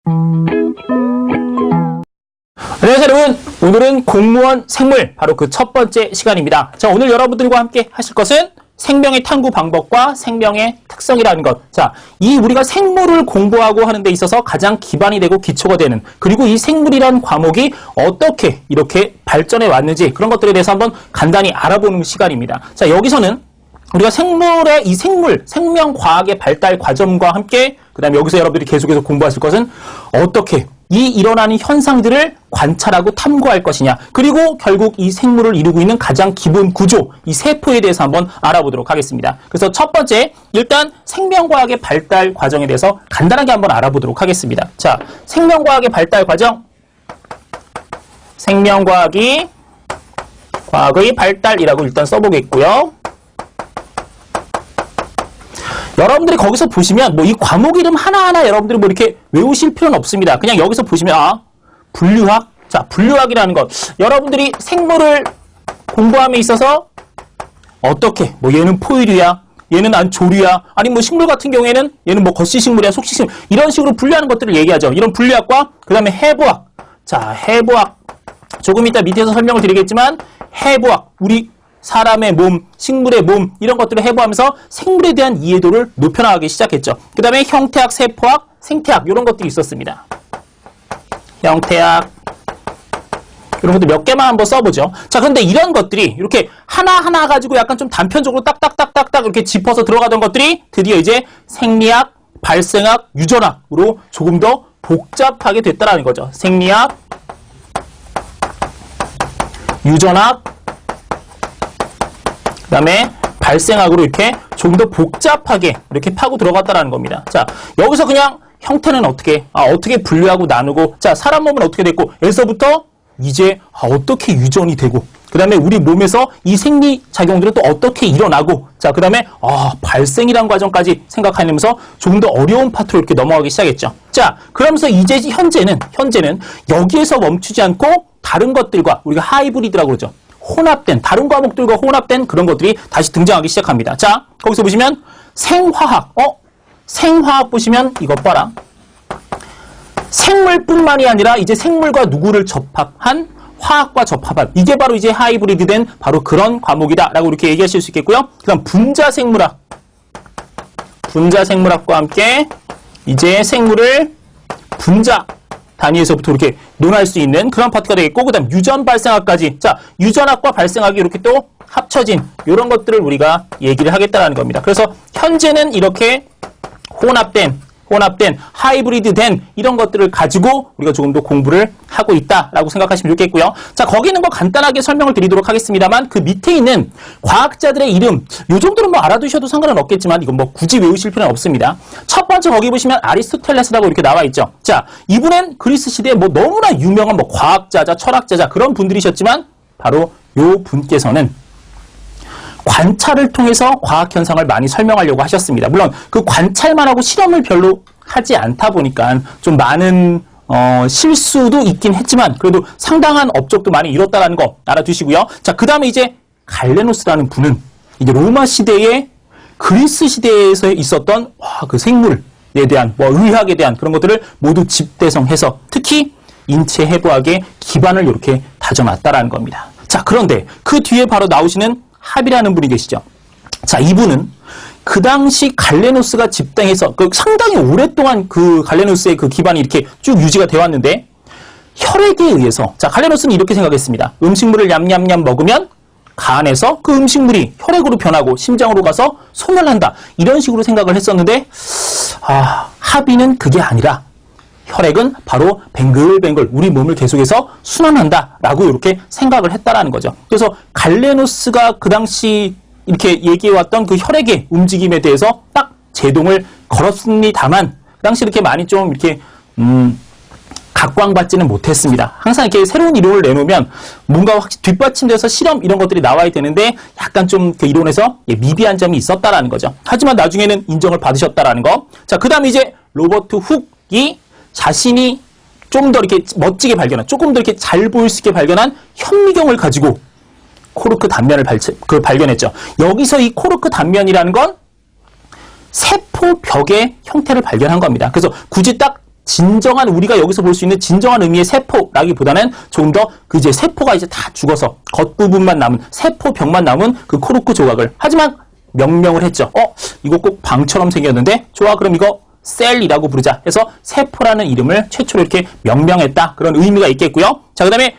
안녕하세요 여러분, 오늘은 공무원 생물 바로 그 첫 번째 시간입니다. 자, 오늘 여러분들과 함께 하실 것은 생명의 탐구 방법과 생명의 특성이라는 것. 자, 이 우리가 생물을 공부하고 하는 데 있어서 가장 기반이 되고 기초가 되는, 그리고 이 생물이란 과목이 어떻게 이렇게 발전해 왔는지 그런 것들에 대해서 한번 간단히 알아보는 시간입니다. 자, 여기서는 우리가 생물의 이 생명과학의 발달 과정과 함께, 그 다음에 여기서 여러분들이 계속해서 공부하실 것은 어떻게 이 일어나는 현상들을 관찰하고 탐구할 것이냐, 그리고 결국 이 생물을 이루고 있는 가장 기본 구조, 이 세포에 대해서 한번 알아보도록 하겠습니다. 그래서 첫 번째, 일단 생명과학의 발달 과정에 대해서 간단하게 한번 알아보도록 하겠습니다. 자, 생명과학의 발달 과정, 생명과학의 발달이라고 일단 써보겠고요. 여러분들이 거기서 보시면 뭐 이 과목 이름 하나하나 여러분들이 뭐 이렇게 외우실 필요는 없습니다. 그냥 여기서 보시면 분류학. 자, 분류학이라는 것. 여러분들이 생물을 공부함에 있어서 어떻게 뭐 얘는 포유류야, 얘는 안조류야, 아니면 뭐 식물 같은 경우에는 얘는 뭐 거시식물이야, 속식식물, 이런 식으로 분류하는 것들을 얘기하죠. 이런 분류학과 그다음에 해부학. 자, 해부학. 조금 이따 밑에서 설명을 드리겠지만 해부학. 우리 사람의 몸, 식물의 몸, 이런 것들을 해부하면서 생물에 대한 이해도를 높여나가기 시작했죠. 그 다음에 형태학, 세포학, 생태학, 이런 것들이 있었습니다. 형태학, 이런 것들 몇 개만 한번 써보죠. 자, 그런데 이런 것들이 이렇게 하나하나 가지고 약간 좀 단편적으로 딱딱딱딱딱 이렇게 짚어서 들어가던 것들이 드디어 이제 생리학, 발생학, 유전학으로 조금 더 복잡하게 됐다라는 거죠. 생리학, 유전학, 그 다음에 발생학으로 이렇게 좀 더 복잡하게 이렇게 파고 들어갔다라는 겁니다. 자, 여기서 그냥 형태는 어떻게 분류하고 나누고, 자, 사람 몸은 어떻게 됐고, 에서부터 이제 어떻게 유전이 되고, 그 다음에 우리 몸에서 이 생리작용들은 또 어떻게 일어나고, 자, 그 다음에 발생이라는 과정까지 생각하면서 조금 더 어려운 파트로 이렇게 넘어가기 시작했죠. 자, 그러면서 이제 현재는 여기에서 멈추지 않고 다른 것들과 우리가 하이브리드라고 그러죠. 혼합된, 다른 과목들과 혼합된 그런 것들이 다시 등장하기 시작합니다. 자, 거기서 보시면 생화학. 생화학 보시면 이것 봐라. 생물뿐만이 아니라 이제 생물과 누구를 접합한, 화학과 접합한, 이게 바로 이제 하이브리드된 바로 그런 과목이다라고 이렇게 얘기하실 수 있겠고요. 그 다음 분자생물학. 분자생물학과 함께 이제 생물을 분자 단위에서부터 이렇게 논할 수 있는 그런 파트가 되겠고, 그 다음 유전 발생학까지. 자, 유전학과 발생학이 이렇게 또 합쳐진 이런 것들을 우리가 얘기를 하겠다라는 겁니다. 그래서 현재는 이렇게 혼합된 하이브리드된 이런 것들을 가지고 우리가 조금 더 공부를 하고 있다라고 생각하시면 좋겠고요. 자, 거기 있는 거 간단하게 설명을 드리도록 하겠습니다만, 그 밑에 있는 과학자들의 이름, 요 정도는 뭐 알아두셔도 상관은 없겠지만 이건 뭐 굳이 외우실 필요는 없습니다. 첫 번째 거기 보시면 아리스토텔레스라고 이렇게 나와 있죠. 자, 이분은 그리스 시대에 뭐 너무나 유명한 뭐 과학자자, 철학자자 그런 분들이셨지만, 바로 요 분께서는 관찰을 통해서 과학 현상을 많이 설명하려고 하셨습니다. 물론 그 관찰만 하고 실험을 별로 하지 않다 보니까 좀 많은 실수도 있긴 했지만 그래도 상당한 업적도 많이 이뤘다는 거 알아두시고요. 자, 그 다음에 이제 갈레노스라는 분은 이제 로마 시대에 그리스 시대에서 있었던 그 생물에 대한 의학에 대한 그런 것들을 모두 집대성해서 특히 인체 해부학의 기반을 이렇게 다져놨다라는 겁니다. 자, 그런데 그 뒤에 바로 나오시는 합이라는 분이 계시죠. 자, 이분은 그 당시 갈레노스가 집행해서 상당히 오랫동안 그 갈레노스의 그 기반이 이렇게 쭉 유지가 되어 왔는데, 혈액에 의해서, 자, 갈레노스는 이렇게 생각했습니다. 음식물을 냠냠냠 먹으면 간에서 그 음식물이 혈액으로 변하고 심장으로 가서 소멸한다, 이런 식으로 생각을 했었는데, 합의는 그게 아니라 혈액은 바로 뱅글뱅글 우리 몸을 계속해서 순환한다라고 이렇게 생각을 했다라는 거죠. 그래서 갈레노스가 그 당시 이렇게 얘기해왔던 그 혈액의 움직임에 대해서 딱 제동을 걸었습니다만, 그 당시 이렇게 많이 좀 이렇게 각광받지는 못했습니다. 항상 이렇게 새로운 이론을 내놓으면 뭔가 확실히 뒷받침돼서 실험 이런 것들이 나와야 되는데 약간 좀 그 이론에서 미비한 점이 있었다라는 거죠. 하지만 나중에는 인정을 받으셨다라는 거. 자, 그 다음에 이제 로버트 훅이 자신이 좀 더 이렇게 멋지게 발견한, 조금 더 이렇게 잘 보일 수 있게 발견한 현미경을 가지고 코르크 단면을 발견했죠. 여기서 이 코르크 단면이라는 건 세포벽의 형태를 발견한 겁니다. 그래서 굳이 딱 진정한 우리가 여기서 볼 수 있는 진정한 의미의 세포라기보다는 조금 더 그 이제 세포가 이제 다 죽어서 겉부분만 남은 세포벽만 남은 그 코르크 조각을 하지만 명명을 했죠. 이거 꼭 방처럼 생겼는데 좋아 그럼 이거 셀이라고 부르자 해서 세포라는 이름을 최초로 이렇게 명명했다. 그런 의미가 있겠고요. 자, 그다음에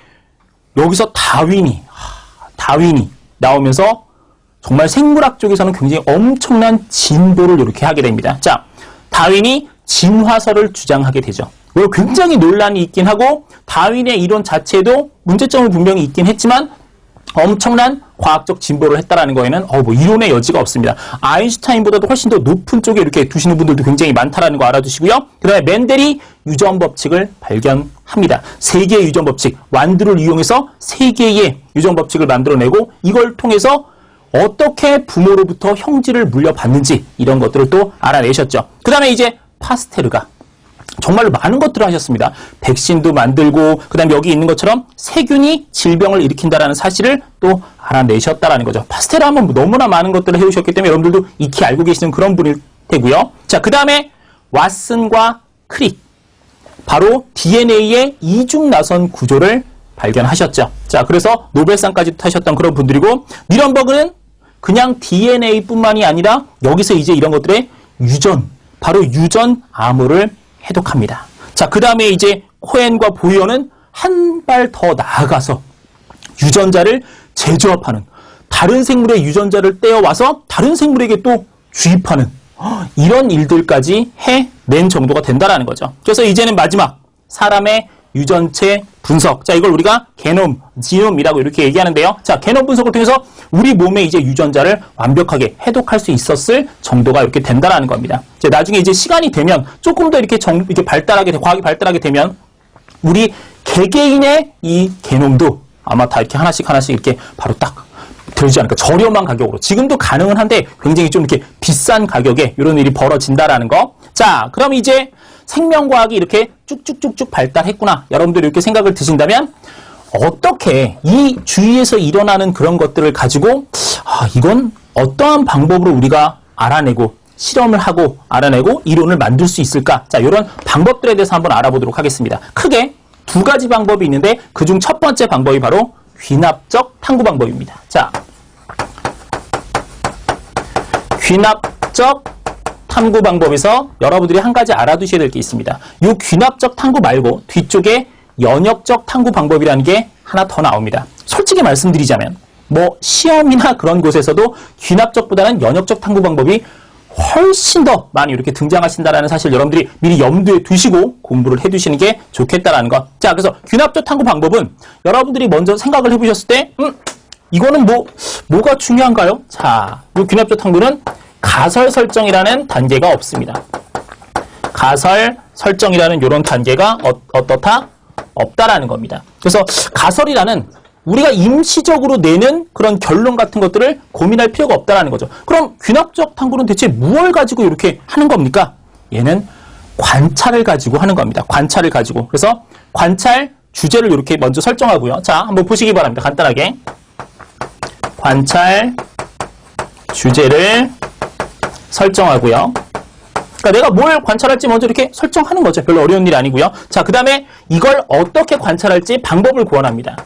여기서 다윈이 나오면서 정말 생물학 쪽에서는 굉장히 엄청난 진보를 이렇게 하게 됩니다. 자, 다윈이 진화설을 주장하게 되죠. 물론 굉장히 논란이 있긴 하고 다윈의 이론 자체도 문제점은 분명히 있긴 했지만 엄청난 과학적 진보를 했다라는 거에는 뭐 이론의 여지가 없습니다. 아인슈타인보다도 훨씬 더 높은 쪽에 이렇게 두시는 분들도 굉장히 많다라는 거 알아두시고요. 그 다음에 멘델이 유전 법칙을 발견합니다. 3개의 유전 법칙, 완두를 이용해서 3개의 유전 법칙을 만들어내고 이걸 통해서 어떻게 부모로부터 형질을 물려받는지 이런 것들을 또 알아내셨죠. 그 다음에 이제 파스테르가 정말로 많은 것들을 하셨습니다. 백신도 만들고 그다음에 여기 있는 것처럼 세균이 질병을 일으킨다라는 사실을 또 알아내셨다라는 거죠. 파스테르 하면 너무나 많은 것들을 해오셨기 때문에 여러분들도 익히 알고 계시는 그런 분일 테고요. 자, 그 다음에 왓슨과 크릭 바로 DNA의 이중나선 구조를 발견하셨죠. 자, 그래서 노벨상까지 타셨던 그런 분들이고 니런버그는 그냥 DNA뿐만이 아니라 여기서 이제 이런 것들의 바로 유전 암호를 해독합니다. 자, 그 다음에 이제 코엔과 보이어는 한 발 더 나아가서 유전자를 재조합하는 다른 생물의 유전자를 떼어와서 다른 생물에게 또 주입하는 이런 일들까지 해낸 정도가 된다라는 거죠. 그래서 이제는 마지막 사람의 유전체 분석. 자, 이걸 우리가 게놈, 지놈이라고 이렇게 얘기하는데요. 자, 게놈 분석을 통해서 우리 몸의 이제 유전자를 완벽하게 해독할 수 있었을 정도가 이렇게 된다라는 겁니다. 이제 나중에 이제 시간이 되면 조금 더 이렇게 과학이 발달하게 되면 우리 개개인의 이 게놈도 아마 다 이렇게 하나씩 이렇게 바로 딱 들지 않을까. 저렴한 가격으로. 지금도 가능은 한데 굉장히 좀 이렇게 비싼 가격에 이런 일이 벌어진다라는 거. 자, 그럼 이제 생명과학이 이렇게 쭉쭉쭉쭉 발달했구나. 여러분들이 이렇게 생각을 드신다면 어떻게 이 주위에서 일어나는 그런 것들을 가지고 이건 어떠한 방법으로 우리가 알아내고 실험을 하고 알아내고 이론을 만들 수 있을까? 자, 이런 방법들에 대해서 한번 알아보도록 하겠습니다. 크게 2가지 방법이 있는데 그중 첫 번째 방법이 바로 귀납적 탐구 방법입니다. 자, 귀납적 탐구 방법에서 여러분들이 한 가지 알아두셔야 될 게 있습니다. 이 귀납적 탐구 말고 뒤쪽에 연역적 탐구 방법이라는 게 하나 더 나옵니다. 솔직히 말씀드리자면 시험이나 그런 곳에서도 귀납적보다는 연역적 탐구 방법이 훨씬 더 많이 이렇게 등장하신다라는 사실 여러분들이 미리 염두에 두시고 공부를 해두시는 게 좋겠다라는 것. 자, 그래서 귀납적 탐구 방법은 여러분들이 먼저 생각을 해보셨을 때 이거는 뭐가 중요한가요? 자, 이 귀납적 탐구는 가설 설정이라는 단계가 없습니다. 가설 설정이라는 이런 단계가 어떻다? 없다라는 겁니다. 그래서 가설이라는 우리가 임시적으로 내는 그런 결론 같은 것들을 고민할 필요가 없다라는 거죠. 그럼 귀납적 탐구는 대체 무엇을 가지고 이렇게 하는 겁니까? 얘는 관찰을 가지고 하는 겁니다. 관찰을 가지고. 그래서 관찰 주제를 이렇게 먼저 설정하고요. 자, 한번 보시기 바랍니다. 간단하게. 관찰 주제를 설정하고요. 그러니까 내가 뭘 관찰할지 먼저 이렇게 설정하는 거죠. 별로 어려운 일이 아니고요. 자, 그 다음에 이걸 어떻게 관찰할지 방법을 고안합니다.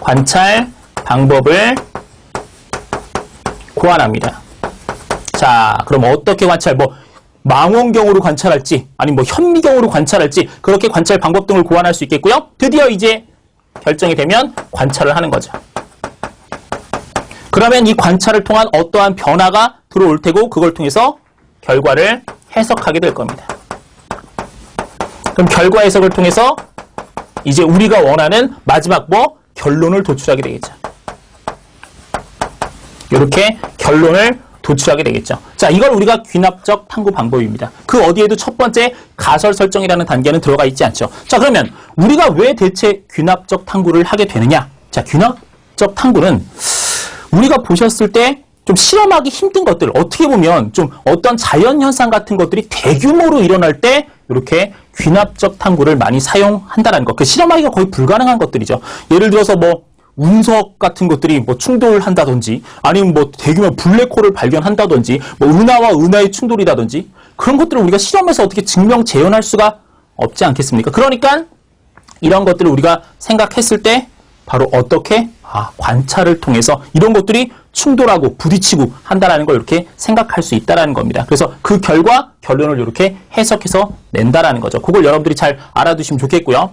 관찰 방법을 고안합니다. 자, 그럼 어떻게 망원경으로 관찰할지 아니면 현미경으로 관찰할지 그렇게 관찰 방법 등을 고안할 수 있겠고요. 드디어 이제 결정이 되면 관찰을 하는 거죠. 그러면 이 관찰을 통한 어떠한 변화가 들어올 테고 그걸 통해서 결과를 해석하게 될 겁니다. 그럼 결과 해석을 통해서 이제 우리가 원하는 마지막 결론을 도출하게 되겠죠. 이렇게 결론을 도출하게 되겠죠. 자, 이걸 우리가 귀납적 탐구 방법입니다. 그 어디에도 첫 번째 가설 설정이라는 단계는 들어가 있지 않죠. 자, 그러면 우리가 왜 대체 귀납적 탐구를 하게 되느냐? 자, 귀납적 탐구는 우리가 보셨을 때 좀 실험하기 힘든 것들, 어떻게 보면 좀 어떤 자연현상 같은 것들이 대규모로 일어날 때 이렇게 귀납적 탐구를 많이 사용한다는 것. 그 실험하기가 거의 불가능한 것들이죠. 예를 들어서 운석 같은 것들이 뭐 충돌한다든지 아니면 뭐 대규모 블랙홀을 발견한다든지 뭐 은하와 은하의 충돌이라든지 그런 것들을 우리가 실험에서 어떻게 증명 재현할 수가 없지 않겠습니까? 그러니까 이런 것들을 우리가 생각했을 때 바로 어떻게 관찰을 통해서 이런 것들이 충돌하고 부딪히고 한다라는 걸 이렇게 생각할 수 있다라는 겁니다. 그래서 그 결과 결론을 이렇게 해석해서 낸다라는 거죠. 그걸 여러분들이 잘 알아두시면 좋겠고요.